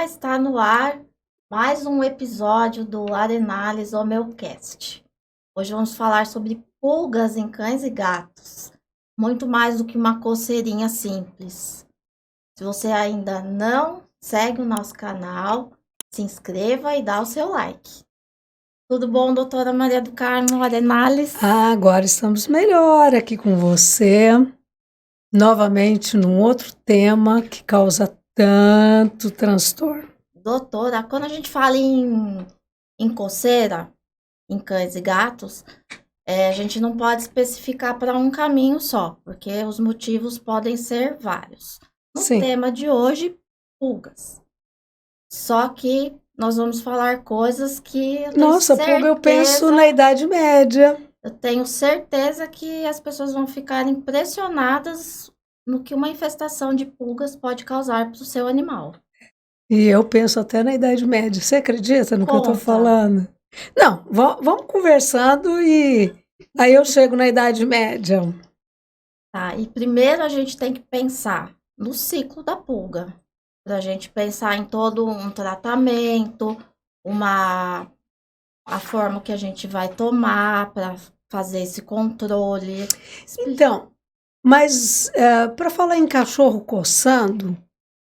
está no ar mais um episódio do Arenales Homeocast. Hoje vamos falar sobre pulgas em cães e gatos, muito mais do que uma coceirinha simples. Se você ainda não segue o nosso canal, se inscreva e dá o seu like. Tudo bom, doutora Maria do Carmo Arenales? Agora estamos melhor aqui com você, novamente num outro tema que causa tanto transtorno. Doutora, quando a gente fala em coceira, em cães e gatos, a gente não pode especificar para um caminho só, porque os motivos podem ser vários. No Sim. tema de hoje, pulgas. Só que nós vamos falar coisas que eu tenho Nossa, pulga eu penso na Idade Média. Eu tenho certeza que as pessoas vão ficar impressionadas no que uma infestação de pulgas pode causar para o seu animal. E eu penso até na Idade Média. Você acredita no que eu estou Conta. falando? Não, vamos conversando e aí eu chego na Idade Média. Tá, e primeiro a gente tem que pensar no ciclo da pulga, para a gente pensar em todo um tratamento, a forma que a gente vai tomar para fazer esse controle. Então, mas para falar em cachorro coçando,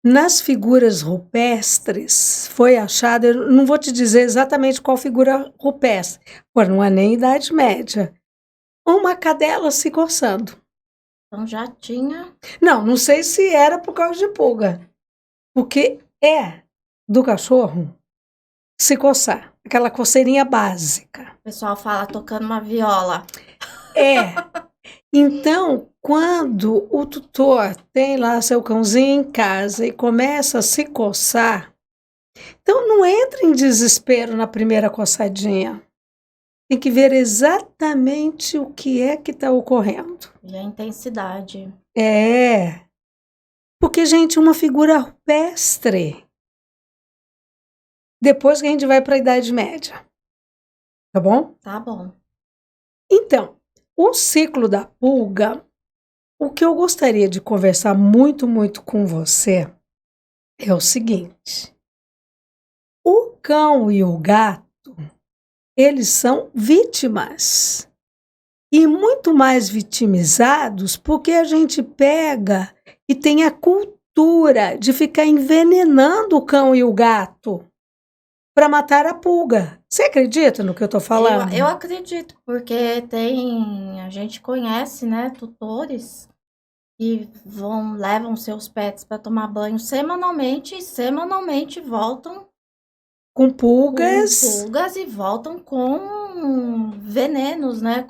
nas figuras rupestres foi achada, eu não vou te dizer exatamente qual figura rupestre, porque não é nem Idade Média, uma cadela se coçando. Então já tinha. Não sei se era por causa de pulga, porque é do cachorro se coçar, aquela coceirinha básica. O pessoal fala tocando uma viola. É. Então, quando o tutor tem lá seu cãozinho em casa e começa a se coçar, então não entra em desespero na primeira coçadinha. Tem que ver exatamente o que é que está ocorrendo. E a intensidade. É. Porque, gente, uma figura rupestre. Depois que a gente vai para a Idade Média. Tá bom? Tá bom. Então, o ciclo da pulga, o que eu gostaria de conversar muito com você é o seguinte. O cão e o gato, eles são vítimas. E muito mais vitimizados porque a gente pega e tem a cultura de ficar envenenando o cão e o gato para matar a pulga. Você acredita no que eu estou falando? Eu acredito, porque a gente conhece, né, tutores que levam seus pets para tomar banho semanalmente e semanalmente voltam com pulgas. Com pulgas e voltam com venenos, né?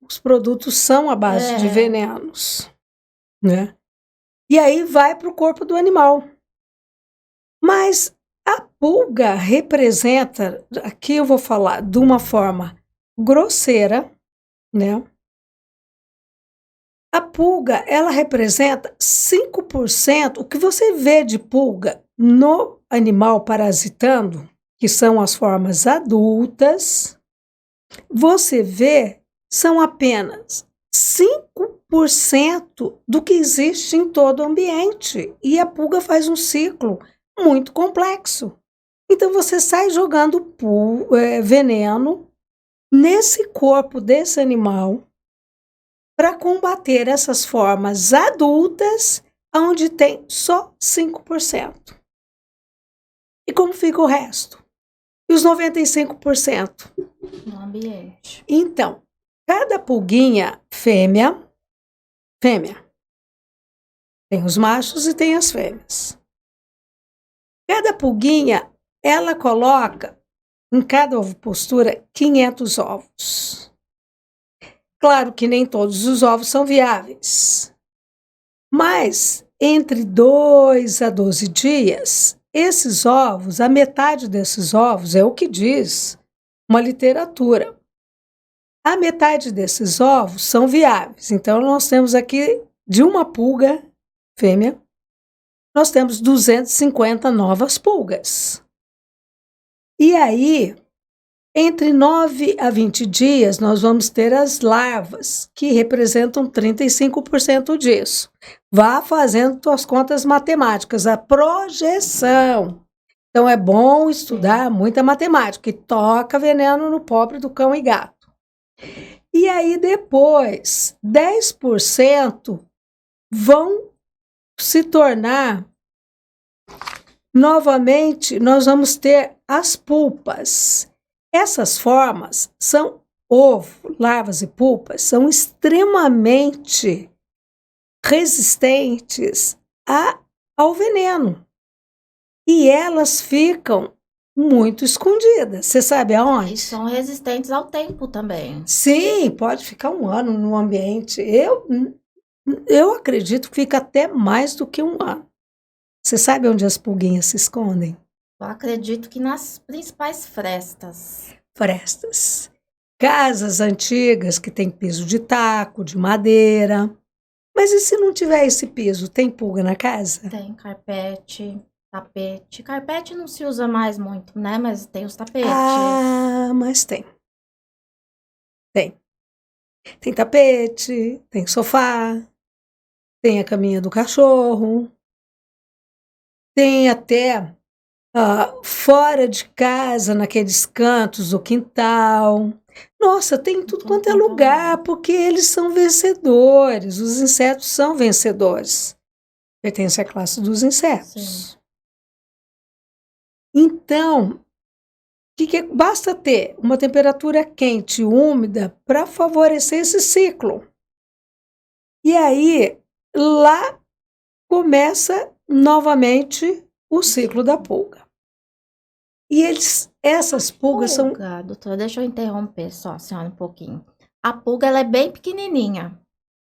Os produtos são à base de venenos, né? E aí vai para o corpo do animal. Mas a pulga representa, aqui eu vou falar de uma forma grosseira, né? A pulga, ela representa 5%, o que você vê de pulga no animal parasitando, que são as formas adultas, você vê, são apenas 5% do que existe em todo o ambiente. E a pulga faz um ciclo muito complexo. Então você sai jogando veneno nesse corpo desse animal para combater essas formas adultas, onde tem só 5%. E como fica o resto? E os 95%? No ambiente. Então, cada pulguinha fêmea, tem os machos e tem as fêmeas. Cada pulguinha, ela coloca em cada ovopostura 500 ovos. Claro que nem todos os ovos são viáveis, mas entre 2 a 12 dias, esses ovos, a metade desses ovos, é o que diz uma literatura. A metade desses ovos são viáveis. Então, nós temos aqui, de uma pulga fêmea, nós temos 250 novas pulgas. E aí, Entre 9 a 20 dias, nós vamos ter as larvas, que representam 35% disso. Vá fazendo suas contas matemáticas, a projeção. Então, é bom estudar muita matemática e toca veneno no pobre do cão e gato. E aí, depois, 10% vão se tornar, novamente, nós vamos ter as pulpas. Essas formas são ovo, larvas e pulpas, são extremamente resistentes ao veneno. E elas ficam muito escondidas. Você sabe aonde? E são resistentes ao tempo também. Sim, pode ficar 1 ano no ambiente. Eu acredito que fica até mais do que 1 ano. Você sabe onde as pulguinhas se escondem? Eu acredito que nas principais frestas. Frestas. Casas antigas que tem piso de taco, de madeira. Mas e se não tiver esse piso, tem pulga na casa? Tem carpete, tapete. Carpete não se usa mais muito, né? Mas tem os tapetes. Ah, mas tem. Tem. Tem tapete, tem sofá, tem a caminha do cachorro, tem até fora de casa, naqueles cantos do quintal. Nossa, tem tudo quanto é lugar, porque eles são vencedores. Os insetos são vencedores. Pertence à classe dos insetos. Sim. Então, basta ter uma temperatura quente e úmida para favorecer esse ciclo. E aí, lá começa novamente o ciclo da pulga. E essas pulgas são... Doutora, deixa eu interromper só a senhora um pouquinho. A pulga, ela é bem pequenininha.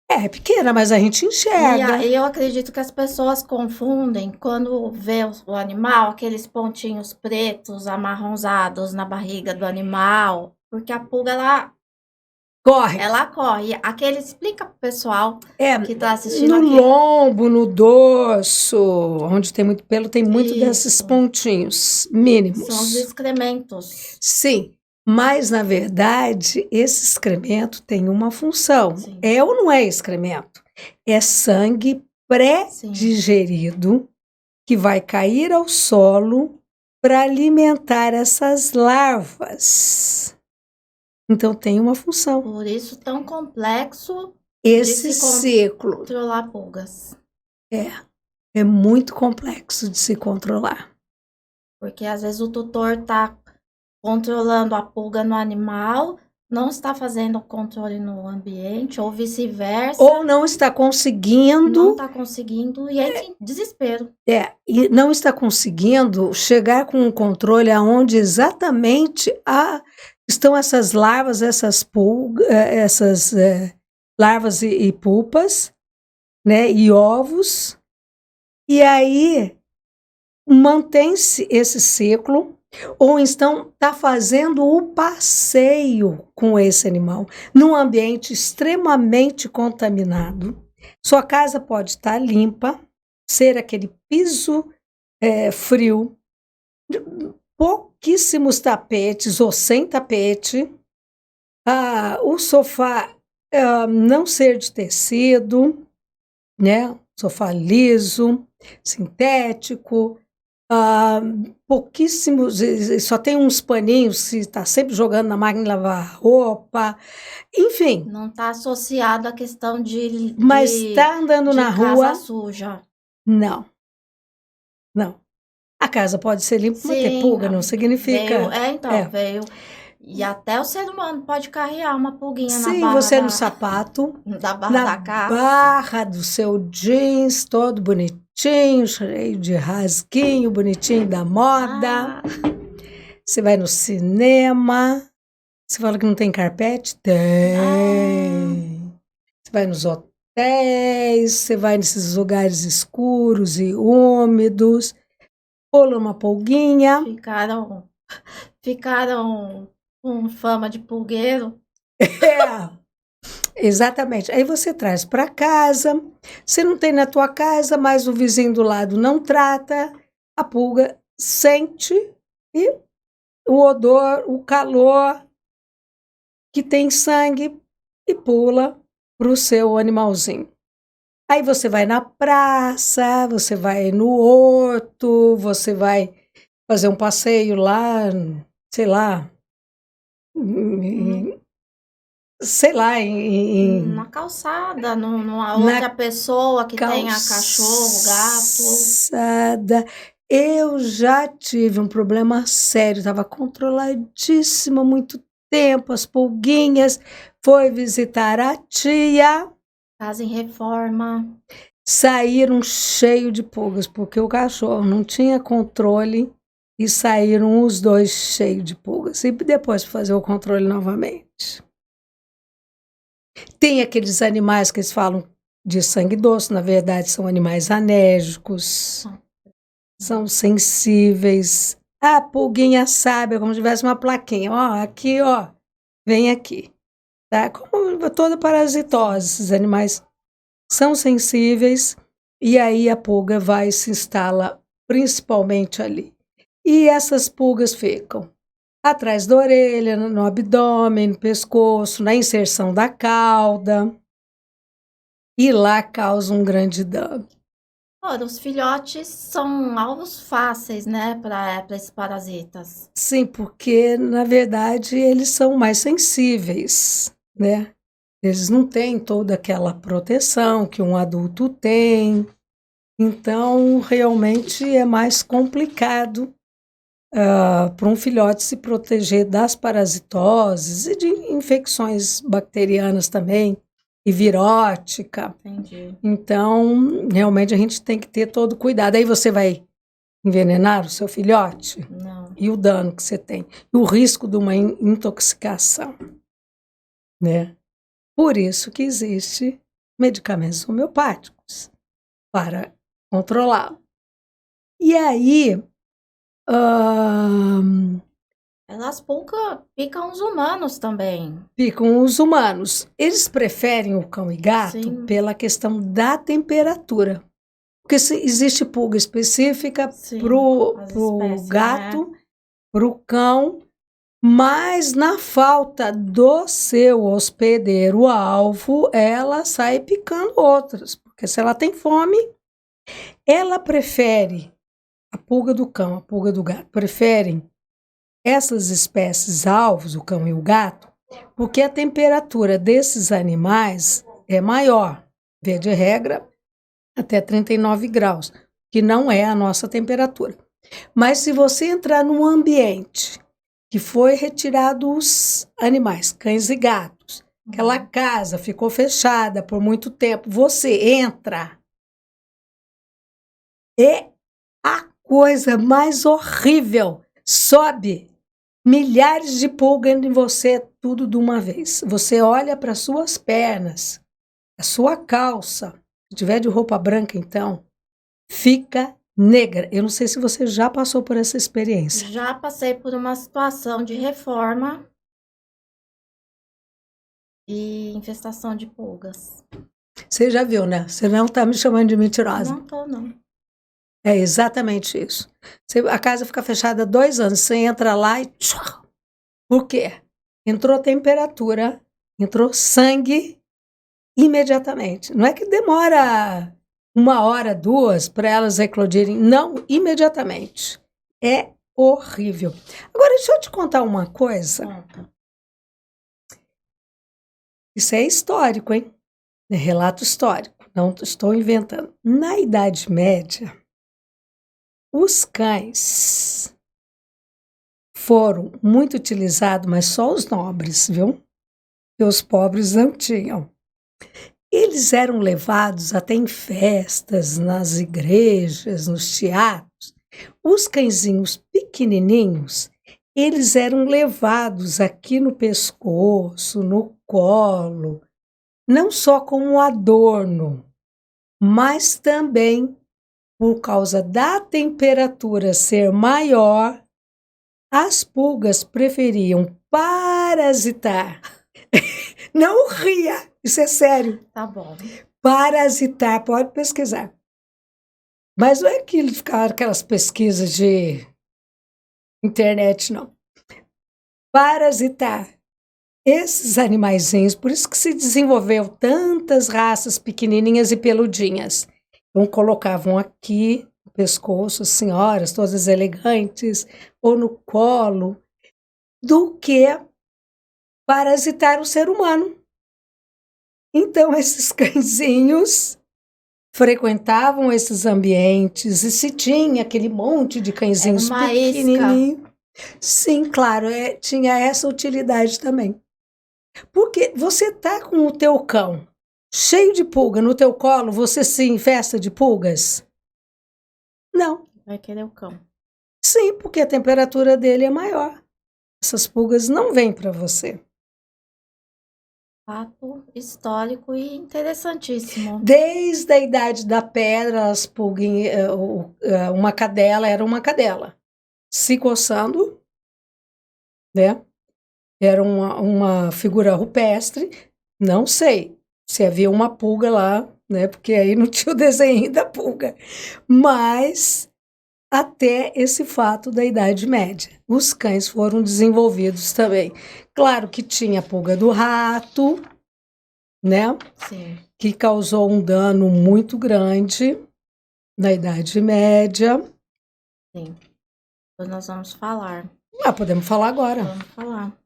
É pequena, mas a gente enxerga. E eu acredito que as pessoas confundem quando vê o animal, aqueles pontinhos pretos, amarronzados na barriga do animal, porque a pulga, corre. Ela corre. Aquele explica pro pessoal que tá assistindo no aqui. No lombo, no dorso, onde tem muito pelo, tem muito Isso. desses pontinhos mínimos. São os excrementos. Sim, mas na verdade esse excremento tem uma função. Sim. É ou não é excremento? É sangue pré-digerido que vai cair ao solo para alimentar essas larvas. Então tem uma função. Por isso tão complexo esse ciclo. Controlar pulgas. É muito complexo de se controlar. Porque às vezes o tutor tá controlando a pulga no animal, não está fazendo o controle no ambiente, ou vice-versa. Ou não está conseguindo. Não está conseguindo e entra em desespero. E não está conseguindo chegar com um controle aonde exatamente estão essas larvas, essas pulgas, essas larvas e pulpas, né, e ovos. E aí mantém-se esse ciclo, ou então está fazendo o passeio com esse animal num ambiente extremamente contaminado. Sua casa pode estar limpa, ser aquele piso frio, pouquíssimos tapetes ou sem tapete, o sofá não ser de tecido, né? Sofá liso, sintético, pouquíssimos, só tem uns paninhos, se está sempre jogando na máquina de lavar roupa, enfim. Não está associado à questão de mas está andando na rua. Casa suja. Não. A casa pode ser limpa, mas ter pulga não significa. Veio. E até o ser humano pode carregar uma pulguinha na barra. Sim, você no sapato, da barra da casa. Na barra do seu jeans, todo bonitinho, cheio de rasguinho, bonitinho da moda. Você vai no cinema, você fala que não tem carpete? Tem. Você vai nos hotéis, você vai nesses lugares escuros e úmidos, pula uma pulguinha. Ficaram com fama de pulgueiro. Exatamente. Aí você traz para casa, você não tem na tua casa, mas o vizinho do lado não trata, a pulga sente e o odor, o calor que tem sangue e pula para o seu animalzinho. Aí você vai na praça, você vai no horto, você vai fazer um passeio lá, sei lá, sei lá, Na calçada, numa outra pessoa que tenha cachorro, gato. calçada. Eu já tive um problema sério, estava controladíssima há muito tempo, as pulguinhas, foi visitar a tia, Casa em reforma. saíram cheio de pulgas, porque o cachorro não tinha controle e saíram os dois cheios de pulgas. E depois fazer o controle novamente. Tem aqueles animais que eles falam de sangue doce, na verdade são animais anérgicos, são sensíveis. A pulguinha sabe, é como se tivesse uma plaquinha, ó, aqui, ó, vem aqui. Tá? Como toda parasitose, esses animais são sensíveis e aí a pulga vai e se instala principalmente ali. E essas pulgas ficam atrás da orelha, no abdômen, no pescoço, na inserção da cauda, e lá causa um grande dano. Ora, os filhotes são alvos fáceis, né, para esses parasitas. Sim, porque na verdade eles são mais sensíveis, né? Eles não têm toda aquela proteção que um adulto tem, então realmente é mais complicado para um filhote se proteger das parasitoses e de infecções bacterianas também, e virótica. Entendi. Então, realmente a gente tem que ter todo cuidado. Aí você vai envenenar o seu filhote? Não. E o dano que você tem. E o risco de uma intoxicação, né? Por isso que existe medicamentos homeopáticos para controlá-lo. E aí, Elas picam os humanos também. ficam os humanos. Eles preferem o cão e gato Sim. pela questão da temperatura. Porque existe pulga específica pro espécies, gato, né? pro cão, mas na falta do seu hospedeiro-alvo, ela sai picando outras. Porque se ela tem fome, ela prefere, a pulga do cão, a pulga do gato, preferem essas espécies alvos, o cão e o gato, porque a temperatura desses animais é maior, via de regra, até 39 graus, que não é a nossa temperatura. Mas se você entrar num ambiente que foi retirado os animais, cães e gatos, aquela casa ficou fechada por muito tempo, você entra, é a coisa mais horrível. Sobe milhares de pulgas em você, tudo de uma vez. Você olha para suas pernas, a sua calça, se tiver de roupa branca, então, fica negra. Eu não sei se você já passou por essa experiência. Já passei por uma situação de reforma e infestação de pulgas. Você já viu, né? Você não está me chamando de mentirosa. Não tô, não. É exatamente isso. A casa fica fechada 2 anos, você entra lá e... Por quê? Entrou temperatura, entrou sangue imediatamente. Não é que demora 1 hora, 2 para elas eclodirem. Não, imediatamente. É horrível. Agora, deixa eu te contar uma coisa. Conta. Isso é histórico, hein? É relato histórico. Não estou inventando. Na Idade Média, os cães foram muito utilizados, mas só os nobres, viu? E os pobres não tinham. Eles eram levados até em festas, nas igrejas, nos teatros. Os cãezinhos pequenininhos, eles eram levados aqui no pescoço, no colo, não só como adorno, mas também por causa da temperatura ser maior, as pulgas preferiam parasitar. Não ria, isso é sério. Tá bom. Parasitar, pode pesquisar. Mas não é aquilo de ficar aquelas pesquisas de internet, não. parasitar esses animaizinhos, por isso que se desenvolveu tantas raças pequenininhas e peludinhas. Então colocavam aqui no pescoço, as senhoras todas elegantes, ou no colo, do que parasitar o ser humano. Então esses cãezinhos frequentavam esses ambientes e se tinha aquele monte de cãezinhos Era uma pequenininhos. Sim, claro, tinha essa utilidade também. Porque você tá com o teu cão cheio de pulga no teu colo, você se infesta de pulgas? Não. Vai querer o cão. Sim, porque a temperatura dele é maior. Essas pulgas não vêm para você. Fato histórico e interessantíssimo. Desde a idade da pedra, as pulguinhas, uma cadela era uma cadela. Se coçando, né? Era uma figura rupestre, não sei se havia uma pulga lá, né? Porque aí não tinha o desenho da pulga. Mas até esse fato da Idade Média, os cães foram desenvolvidos também. Claro que tinha a pulga do rato, né? Sim. Que causou um dano muito grande na Idade Média. Sim. Então nós vamos falar. Podemos falar agora. Vamos falar.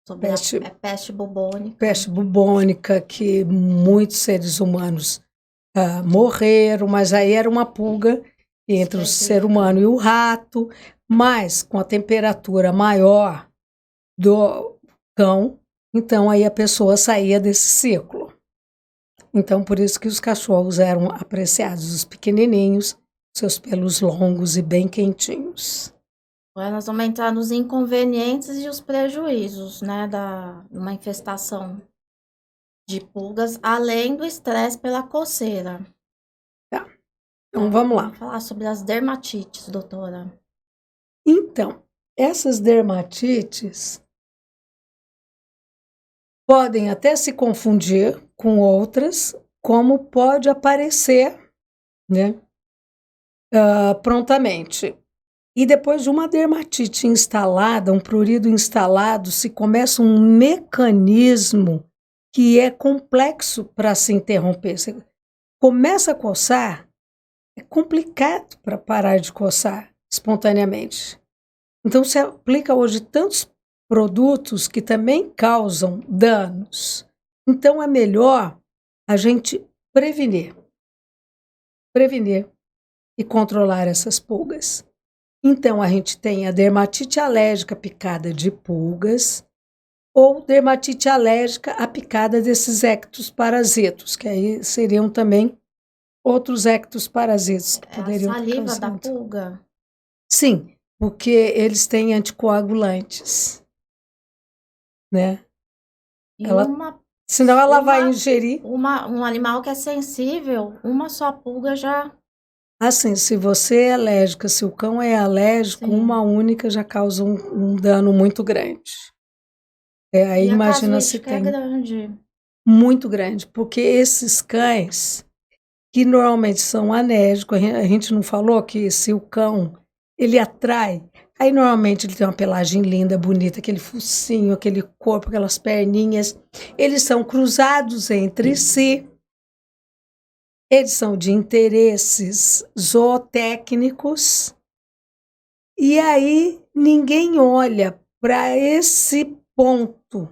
Sobre a peste bubônica. Peste bubônica, que muitos seres humanos morreram, mas aí era uma pulga entre o ser humano e o rato, mas com a temperatura maior do cão, então aí a pessoa saía desse ciclo. Então por isso que os cachorros eram apreciados, os pequenininhos, seus pelos longos e bem quentinhos. Agora nós vamos entrar nos inconvenientes e os prejuízos, né, de uma infestação de pulgas, além do estresse pela coceira. Tá. Então vamos lá. Vamos falar sobre as dermatites, doutora. Então, essas dermatites podem até se confundir com outras, como pode aparecer, né, prontamente. E depois de uma dermatite instalada, um prurido instalado, se começa um mecanismo que é complexo para se interromper. Você começa a coçar, é complicado para parar de coçar espontaneamente. Então se aplica hoje tantos produtos que também causam danos. Então é melhor a gente prevenir e controlar essas pulgas. Então, a gente tem a dermatite alérgica picada de pulgas ou dermatite alérgica à picada desses ectoparasitos, que aí seriam também outros ectoparasitos que poderiam a saliva estar da causando. pulga? Sim, porque eles têm anticoagulantes, né? Senão ela vai ingerir. Um animal que é sensível, uma só pulga já... Assim, se você é alérgica, se o cão é alérgico, Sim. uma única já causa um dano muito grande. Aí e imagina a se tem. É grande. Muito grande, porque esses cães, que normalmente são anérgicos, a gente não falou que se o cão, ele atrai, aí normalmente ele tem uma pelagem linda, bonita, aquele focinho, aquele corpo, aquelas perninhas, eles são cruzados entre si. Eles são de interesses zootécnicos e aí ninguém olha para esse ponto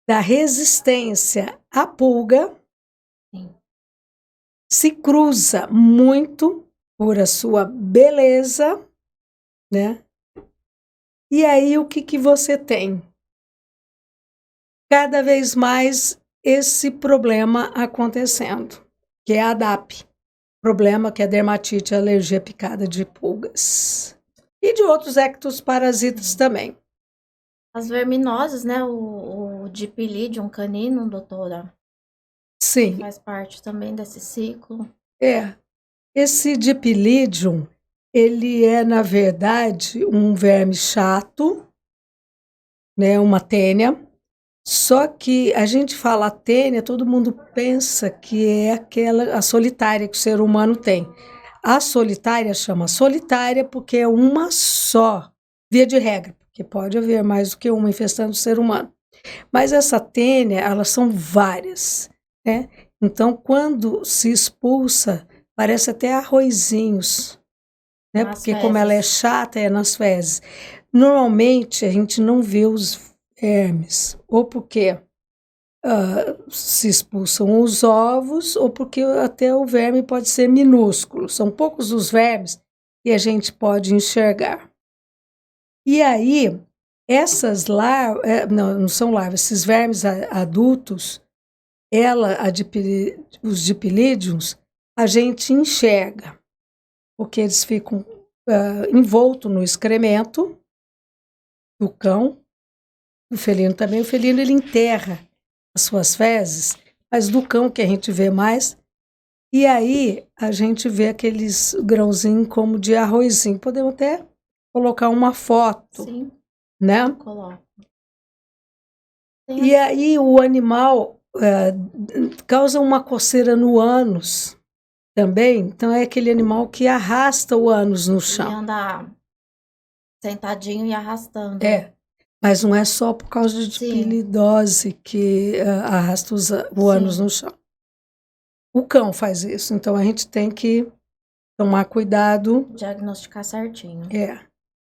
da resistência à pulga. Sim. Se cruza muito por a sua beleza, né? E aí o que você tem? Cada vez mais esse problema acontecendo, que é a DAP, problema que é dermatite, alergia picada de pulgas. E de outros ectoparasitas também. As verminoses, né? O Dipylidium canino, doutora? Sim. Faz parte também desse ciclo. Esse Dipylidium, ele é, na verdade, um verme chato, né? Uma tênia. Só que a gente fala tênia, todo mundo pensa que é a solitária que o ser humano tem. A solitária chama solitária porque é uma só, via de regra, porque porque pode haver mais do que uma infestando o ser humano. Mas essa tênia, elas são várias, né? Então, quando se expulsa, parece até arrozinhos, né? Nas Porque como ela é fezes. chata, é nas fezes. Normalmente, a gente não vê os vermes, ou porque se expulsam os ovos, ou porque até o verme pode ser minúsculo. São poucos os vermes que a gente pode enxergar. E aí, essas larvas, não são larvas, esses vermes adultos, os dipilídeos, a gente enxerga, porque eles ficam envoltos no excremento do cão, do felino também. O felino, ele enterra as suas fezes, mas do cão que a gente vê mais, e aí a gente vê aqueles grãozinhos como de arrozinho. Podemos até colocar uma foto, Sim, né? eu coloco. Tem E aí o animal causa uma coceira no ânus também. Então é aquele animal que arrasta o ânus no ele chão. anda sentadinho e arrastando. É, mas não é só por causa de Sim. pilidose que arrasta o ânus Sim. no chão. O cão faz isso, então a gente tem que tomar cuidado. Diagnosticar certinho. É.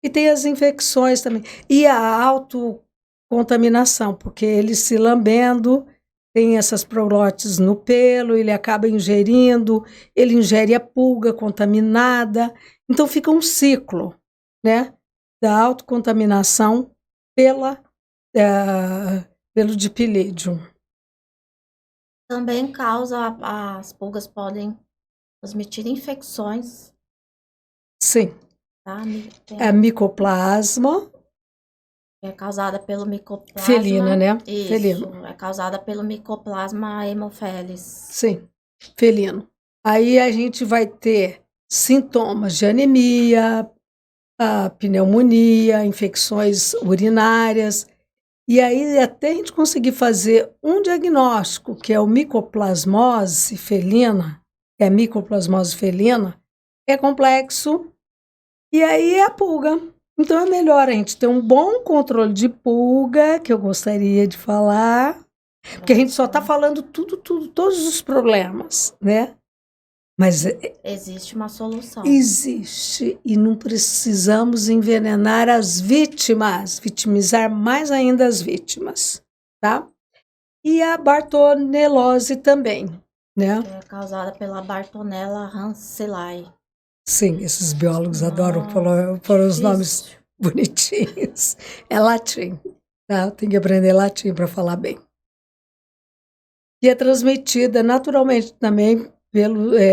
E tem as infecções também. E a autocontaminação, porque ele se lambendo, tem essas prolotes no pelo, ele acaba ingerindo, ele ingere a pulga contaminada. Então fica um ciclo, né, da autocontaminação pelo dipilídeo. Também causa, as pulgas podem transmitir infecções, Sim, tá? a micoplasma É causada pelo micoplasma. felina, né? Isso, Felino. é causada pelo micoplasma hemophilus. Sim, felino. Aí a gente vai ter sintomas de anemia, a pneumonia, infecções urinárias. E aí, até a gente conseguir fazer um diagnóstico, que é o micoplasmose felina, é complexo. E aí é a pulga. Então é melhor a gente ter um bom controle de pulga, que eu gostaria de falar, porque a gente só está falando todos os problemas, né? Mas Existe uma solução. existe, e não precisamos envenenar as vítimas, vitimizar mais ainda as vítimas, tá? E a bartonelose também, né? É causada pela Bartonella ranceli. Sim, esses biólogos adoram Nossa, pôr os difícil. nomes bonitinhos. É latim, tá? Tem que aprender latim para falar bem. E é transmitida naturalmente também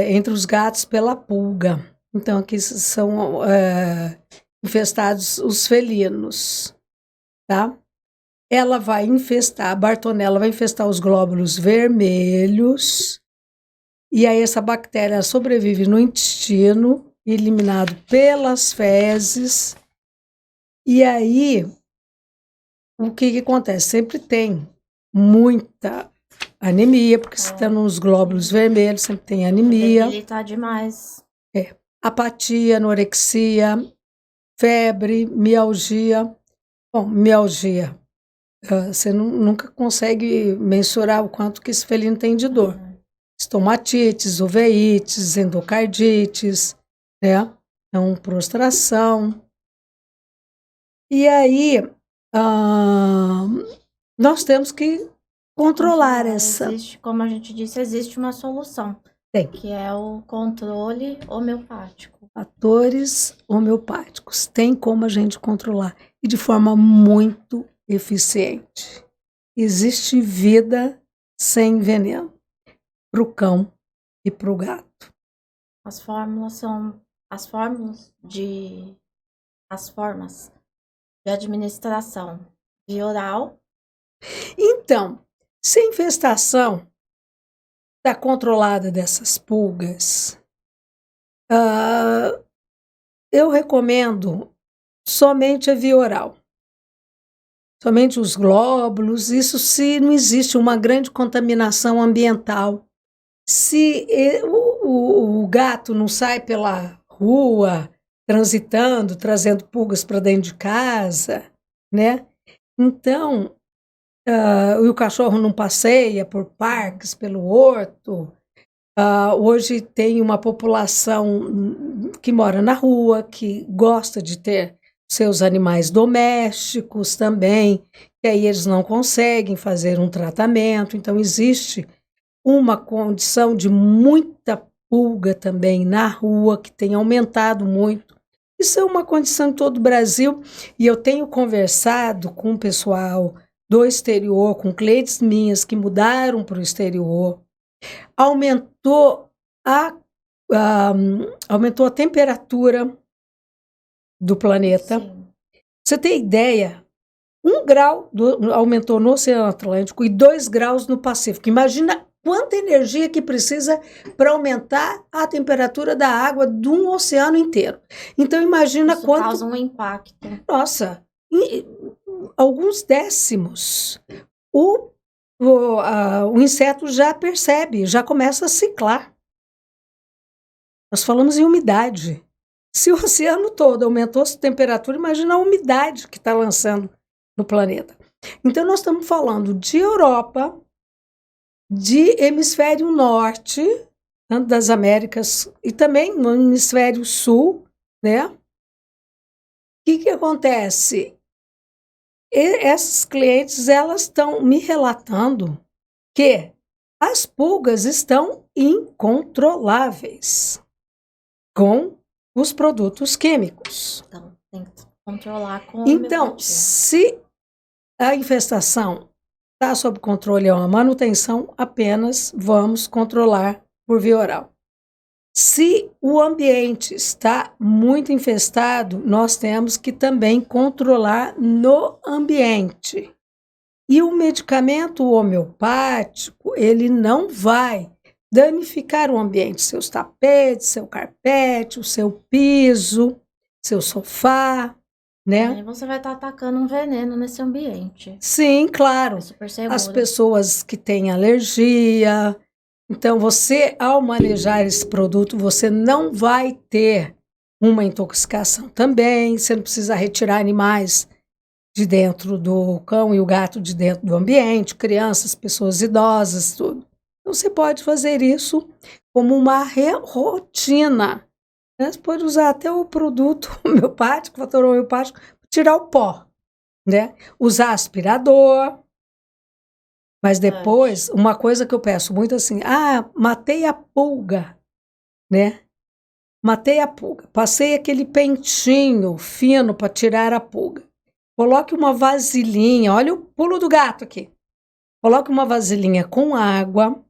entre os gatos pela pulga. Então, aqui são infestados os felinos, tá? Ela vai infestar, a Bartonella vai infestar os glóbulos vermelhos, e aí essa bactéria sobrevive no intestino, eliminado pelas fezes, e aí o que acontece? Sempre tem muita anemia, porque se está nos glóbulos vermelhos, sempre tem anemia. Debilitar demais. Apatia, anorexia, febre, mialgia. Bom, mialgia, você nunca consegue mensurar o quanto que esse felino tem de dor. Estomatites, uveites, endocardites, né? Então, prostração. E aí, nós temos que controlar essa. Existe, como a gente disse, existe uma solução. Tem. Que é o controle homeopático. Fatores homeopáticos. Tem como a gente controlar. E de forma muito eficiente. Existe vida sem veneno para o cão e para o gato. As fórmulas são as formas de administração via oral. Então, se a infestação está controlada dessas pulgas, eu recomendo somente a via oral. Somente os glóbulos, isso se não existe uma grande contaminação ambiental. Se o gato não sai pela rua, transitando, trazendo pulgas para dentro de casa, né? Então, o cachorro não passeia por parques, pelo horto. Hoje tem uma população que mora na rua, que gosta de ter seus animais domésticos também, e aí eles não conseguem fazer um tratamento, então existe uma condição de muita pulga também na rua, que tem aumentado muito. Isso é uma condição em todo o Brasil, e eu tenho conversado com o pessoal do exterior, com clientes minhas que mudaram para o exterior. Aumentou a temperatura do planeta. Sim. Você tem ideia? 1 grau aumentou no Oceano Atlântico e 2 graus no Pacífico. Imagina quanta energia que precisa para aumentar a temperatura da água de um oceano inteiro. Então imagina Isso quanto... causa um impacto. Nossa, alguns décimos. O inseto já percebe, já começa a ciclar. Nós falamos em umidade. Se o oceano todo aumentou a temperatura, imagina a umidade que está lançando no planeta. Então, nós estamos falando de Europa, de hemisfério norte, tanto das Américas, e também no hemisfério sul, né? O que acontece? Essas clientes, elas estão me relatando que as pulgas estão incontroláveis com os produtos químicos. Então, tem que controlar com Então, homeopatia. se a infestação está sob controle, é uma manutenção, apenas vamos controlar por via oral. Se o ambiente está muito infestado, nós temos que também controlar no ambiente. E o medicamento homeopático, ele não vai danificar o ambiente, seus tapetes, seu carpete, o seu piso, seu sofá, né? Aí você vai estar atacando um veneno nesse ambiente. Sim, claro. É super seguro. As pessoas que têm alergia. Então, você, ao manejar esse produto, você não vai ter uma intoxicação também. Você não precisa retirar animais de dentro do cão e o gato de dentro do ambiente, crianças, pessoas idosas, tudo. Então, você pode fazer isso como uma rotina. Você pode usar até o produto homeopático, fator homeopático, para tirar o pó, né? Usar aspirador. Mas depois, uma coisa que eu peço muito assim, matei a pulga, né? Matei a pulga. Passei aquele pentinho fino para tirar a pulga. Coloque uma vasilhinha, olha o pulo do gato aqui. Coloque uma vasilhinha com água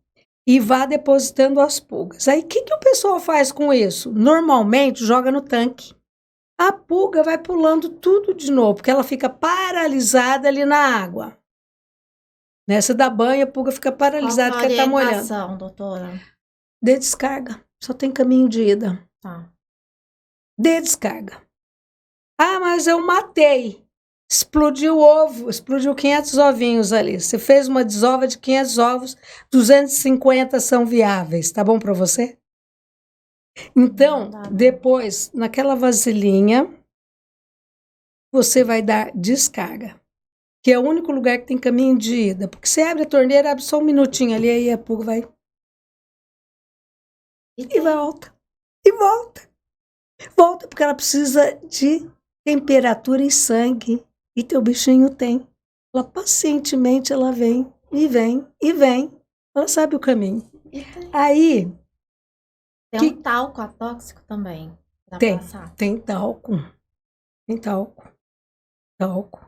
e vá depositando as pulgas. Aí, o que o pessoal faz com isso? Normalmente, joga no tanque. A pulga vai pulando tudo de novo, porque ela fica paralisada ali na água. Né? Você dá banho, a pulga fica paralisada, porque ela está molhando. Qual a orientação, doutora? Dê descarga. Só tem caminho de ida. Tá. Dê descarga. Mas eu matei. Explodiu o ovo, explodiu 500 ovinhos ali. Você fez uma desova de 500 ovos, 250 são viáveis. Tá bom para você? Então, depois, naquela vasilhinha, você vai dar descarga, que é o único lugar que tem caminho de ida. Porque você abre a torneira, abre só um minutinho ali, aí a pulga vai... E volta. E volta. Volta, porque ela precisa de temperatura e sangue. E teu bichinho tem. Ela pacientemente, ela vem, e vem, e vem. Ela sabe o caminho. Aí... Tem um talco atóxico também. Tem talco. Tem talco. Talco.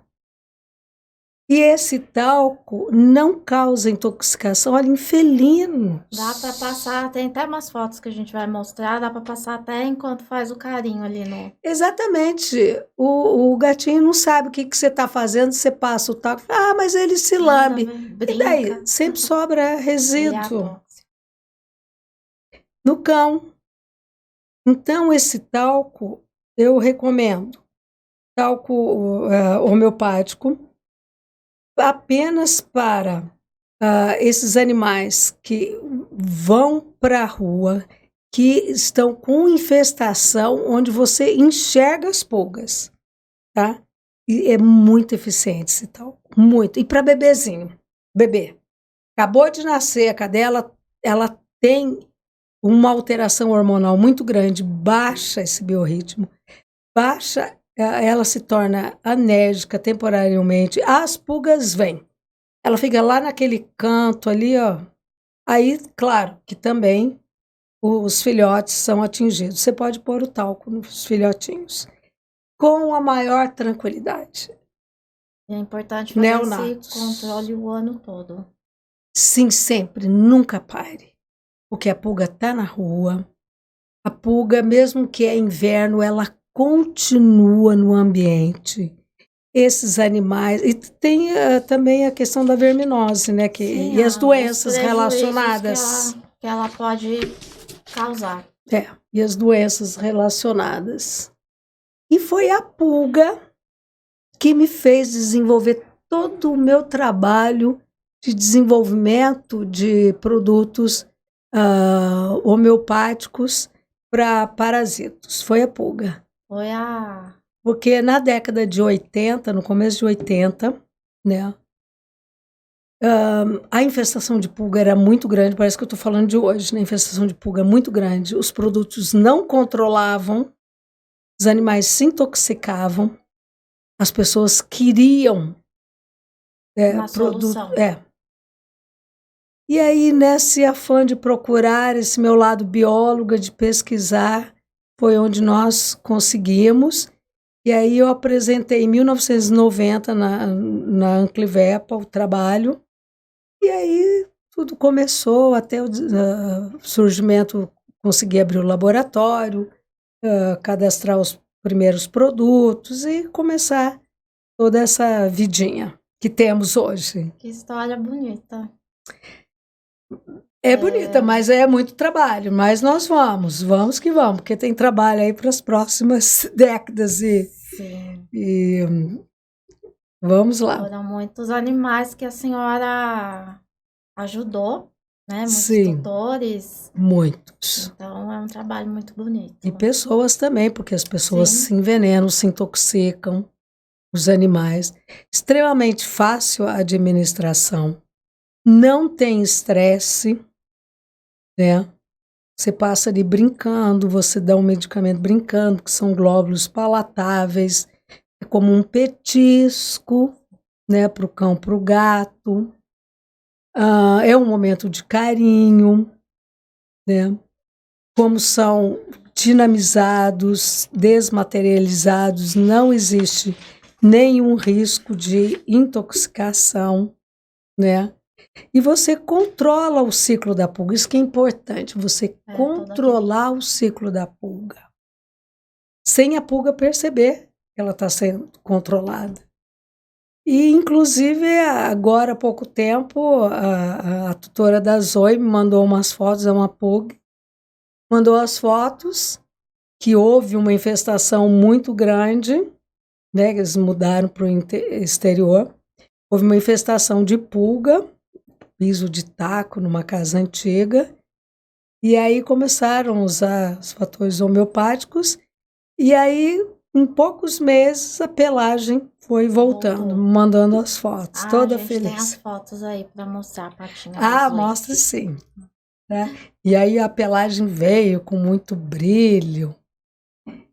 E esse talco não causa intoxicação, olha, em felinos. Dá para passar, tem até umas fotos que a gente vai mostrar, dá para passar até enquanto faz o carinho ali no... Exatamente. O gatinho não sabe o que você está fazendo, você passa o talco, mas ele se lambe. Brinca. E daí? Sempre sobra resíduo no cão. Então, esse talco, eu recomendo. Talco homeopático, apenas para esses animais que vão para a rua, que estão com infestação, onde você enxerga as pulgas, tá? E é muito eficiente esse talco, muito. E para bebezinho, bebê. Acabou de nascer a cadela, ela tem uma alteração hormonal muito grande, baixa esse biorritmo, baixa, ela se torna anérgica temporariamente, as pulgas vêm. Ela fica lá naquele canto ali, ó. Aí, claro, que também os filhotes são atingidos. Você pode pôr o talco nos filhotinhos com a maior tranquilidade. É importante fazer Neonatos. esse controle o ano todo. Sim, sempre, nunca pare. Porque a pulga está na rua. A pulga, mesmo que é inverno, ela continua no ambiente. Esses animais. E tem também a questão da verminose, né? Sim, E as os doenças prejuízos relacionadas. que ela pode causar. E as doenças relacionadas. E foi a pulga que me fez desenvolver todo o meu trabalho de desenvolvimento de produtos homeopáticos para parasitos. Foi a pulga. Foi a... Porque na década de 80, no começo de 80, né, a infestação de pulga era muito grande, parece que eu estou falando de hoje, né? A infestação de pulga é muito grande, os produtos não controlavam, os animais se intoxicavam, as pessoas queriam uma solução. E aí, nesse afã de procurar esse meu lado bióloga, de pesquisar, foi onde nós conseguimos. E aí eu apresentei em 1990 na Anclivepa o trabalho. E aí tudo começou até o surgimento, consegui abrir o laboratório, cadastrar os primeiros produtos e começar toda essa vidinha que temos hoje. Que história bonita. É bonita, mas é muito trabalho. Mas nós vamos que vamos, porque tem trabalho aí para as próximas décadas e vamos lá. Foram muitos animais que a senhora ajudou, né? Muitos Sim, tutores. muitos. Então é um trabalho muito bonito. E pessoas também, porque as pessoas Sim. se envenenam, se intoxicam, os animais. Extremamente fácil a administração. Não tem estresse, né? Você passa ali brincando, você dá um medicamento brincando, que são glóbulos palatáveis, é como um petisco, né, para o cão, para o gato. É um momento de carinho, né? Como são dinamizados, desmaterializados, não existe nenhum risco de intoxicação, né? E você controla o ciclo da pulga, isso que é importante, você controlar o ciclo da pulga, sem a pulga perceber que ela está sendo controlada. E, inclusive, agora há pouco tempo, a tutora da Zoe me mandou umas fotos, é uma pulga, mandou as fotos que houve uma infestação muito grande, né, eles mudaram para o exterior, houve uma infestação de pulga, piso de taco numa casa antiga, e aí começaram a usar os fatores homeopáticos, e aí, em poucos meses, a pelagem foi voltando, mandando as fotos, toda a gente feliz. Tem as fotos aí para mostrar a patinha. Mostra sim. Né? E aí a pelagem veio com muito brilho.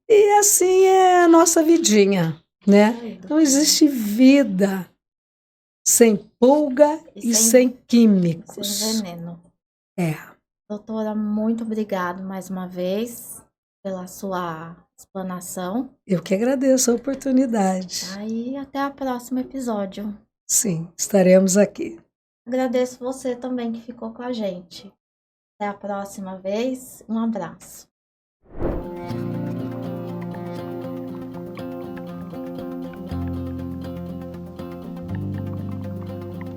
E assim é a nossa vidinha, né? Não existe vida sem pulga e sem químicos. Sem veneno. Doutora, muito obrigado mais uma vez pela sua explanação. Eu que agradeço a oportunidade. E até o próximo episódio. Sim, estaremos aqui. Agradeço você também que ficou com a gente. Até a próxima vez. Um abraço.